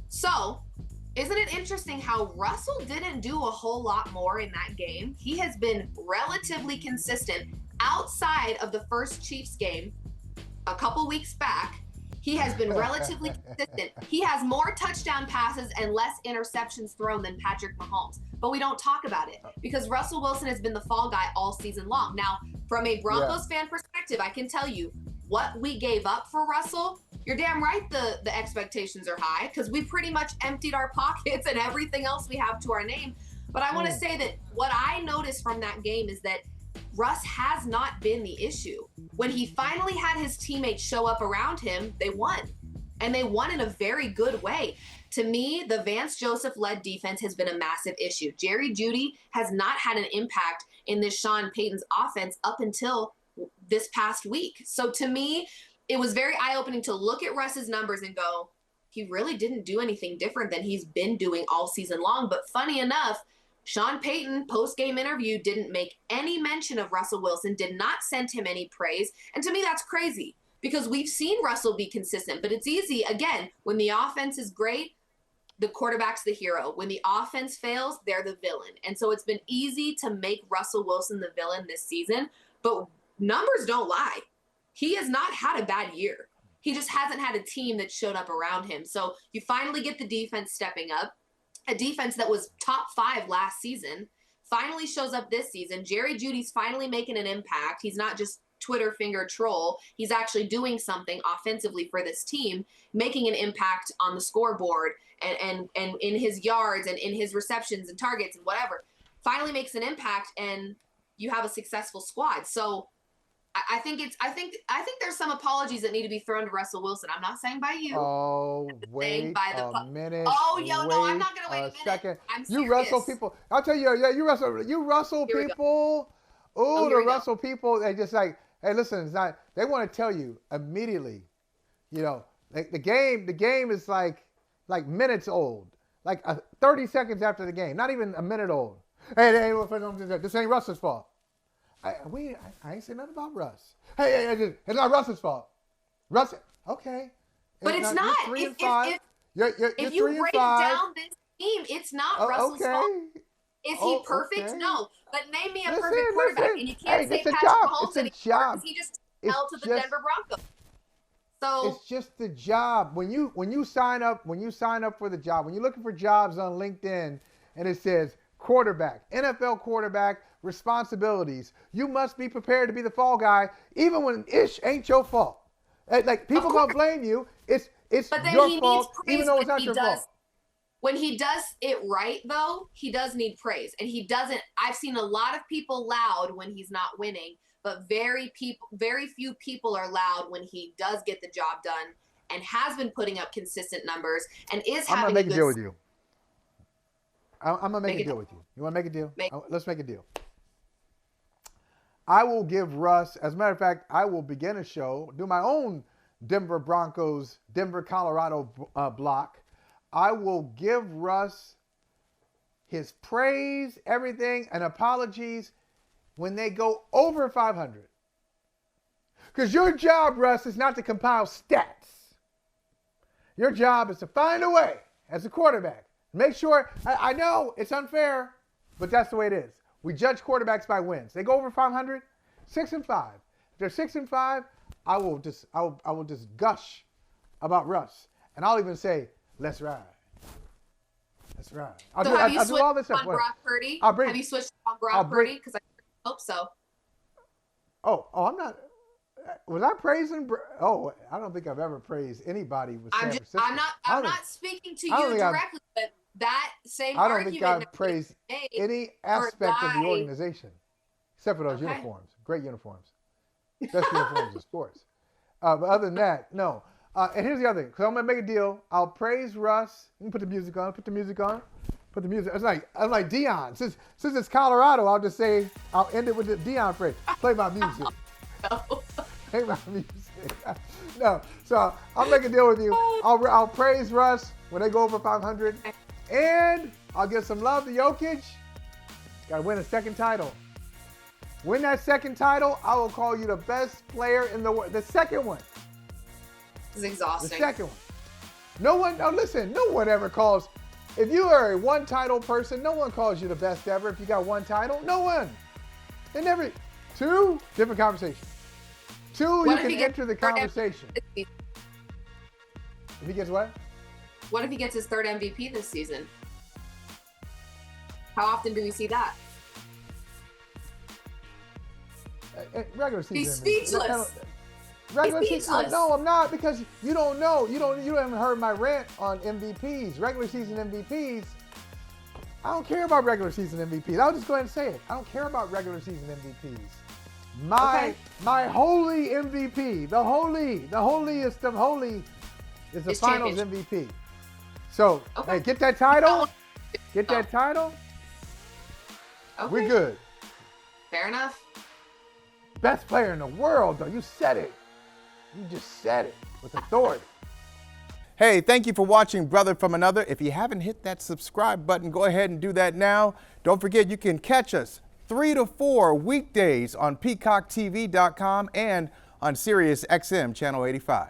So, isn't it interesting how Russell didn't do a whole lot more in that game? He has been relatively consistent outside of the first Chiefs game a couple weeks back. He has been relatively consistent. He has more touchdown passes and less interceptions thrown than Patrick Mahomes. But we don't talk about it because Russell Wilson has been the fall guy all season long. Now, from a Broncos fan perspective, I can tell you what we gave up for Russell. You're damn right the expectations are high because we pretty much emptied our pockets and everything else we have to our name. But I want to say that what I noticed from that game is that Russ has not been the issue. When he finally had his teammates show up around him, they won. And they won in a very good way. To me, the Vance Joseph-led defense has been a massive issue. Jerry Jeudy has not had an impact in this Sean Payton's offense up until this past week. So to me, it was very eye-opening to look at Russ's numbers and go, he really didn't do anything different than he's been doing all season long. But funny enough, Sean Payton, post-game interview, didn't make any mention of Russell Wilson, did not send him any praise. And to me, that's crazy because we've seen Russell be consistent. But it's easy, again, when the offense is great, the quarterback's the hero. When the offense fails, they're the villain. And so it's been easy to make Russell Wilson the villain this season. But numbers don't lie. He has not had a bad year. He just hasn't had a team that showed up around him. So you finally get the defense stepping up. A defense that was top 5 last season finally shows up this season. Jerry Jeudy's finally making an impact. He's not just Twitter finger troll. He's actually doing something offensively for this team, making an impact on the scoreboard and in his yards and in his receptions and targets and whatever. Finally makes an impact, and you have a successful squad. So I think there's some apologies that need to be thrown to Russell Wilson. I'm not saying by you. Oh, wait a minute. Oh, no, I'm not gonna wait a minute. Second. I'm serious. You Russell people. I'll tell you, you Russell Here we go. people. Oh, here the we go. Russell people. They just like, hey, listen, it's not. They want to tell you immediately. You know, like the game is like minutes old, like 30 seconds after the game, not even a minute old. Hey, this ain't Russell's fault. I ain't saying nothing about Russ. Hey, it's not Russ's fault. Russ, okay. But it's not. You're 3-5. You're if you 3-5. break down this team, it's not Russell's fault. Is he perfect? Okay. No. But name me a perfect quarterback. And you can't say Patrick Mahomes anymore because he just fell to the Denver Broncos. So it's just the job. When you sign up for the job, when you're looking for jobs on LinkedIn and it says quarterback, NFL quarterback, responsibilities, you must be prepared to be the fall guy, even when ish ain't your fault. Like people gonna blame you. It's but then your he fault, needs praise even though it's when not he your does. fault. When he does it right, though, he does need praise, and he doesn't. I've seen a lot of people loud when he's not winning, but very few people are loud when he does get the job done and has been putting up consistent numbers and is I'm having gonna make a a deal with you. I'm gonna make a deal with you. You want to make a deal? Let's make a deal. I will give Russ, as a matter of fact, I will begin a show, do my own Denver Broncos, Denver, Colorado block. I will give Russ his praise, everything, and apologies when they go over 500. Because your job, Russ, is not to compile stats. Your job is to find a way as a quarterback. Make sure, I know it's unfair, but that's the way it is. We judge quarterbacks by wins. They go over 500, 6-5. If they're 6-5, I will just gush about Russ, and I'll even say, "Let's ride, let's ride." I'll do all this stuff. Brock Purdy? Have you switched on Brock Purdy? Because I hope so. Oh, I'm not. Was I praising? I don't think I've ever praised anybody with San Francisco. I'm not speaking to you directly, but that same argument. I don't think I've praised any aspect of the organization, except for those uniforms. Great uniforms. Best uniforms in sports. But other than that, no. And here's the other thing. Because I'm going to make a deal. I'll praise Russ. You can put the music on. Put the music. It's like Dion. Since it's Colorado, I'll just say, I'll end it with the Dion phrase. Play my music. Play my music. No. So I'll make a deal with you. I'll praise Russ when they go over 500. And I'll give some love to Jokic. Got to win a second title. Win that second title, I will call you the best player in the world. The second one. It's exhausting. The second one. No one, no, listen, no one ever calls. If you are a one title person, no one calls you the best ever if you got one title. No one. They never. Two, different conversation. Two, What you if can he enter the gets third conversation. MVP? If he gets what? What if he gets his third MVP this season? How often do we see that? Regular season. He's speechless. Regular He's season. speechless. No, I'm not, because you don't know. You haven't heard my rant on MVPs. Regular season MVPs. I don't care about regular season MVPs. I'll just go ahead and say it. I don't care about regular season MVPs. My holy MVP, the holiest of holy, is the Finals MVP. So, hey, get that title. Get that title. Okay. We're good. Fair enough. Best player in the world, though. You said it. You just said it with authority. Hey, thank you for watching Brother from Another. If you haven't hit that subscribe button, go ahead and do that now. Don't forget, you can catch us 3 to 4 weekdays on PeacockTV.com and on Sirius XM Channel 85.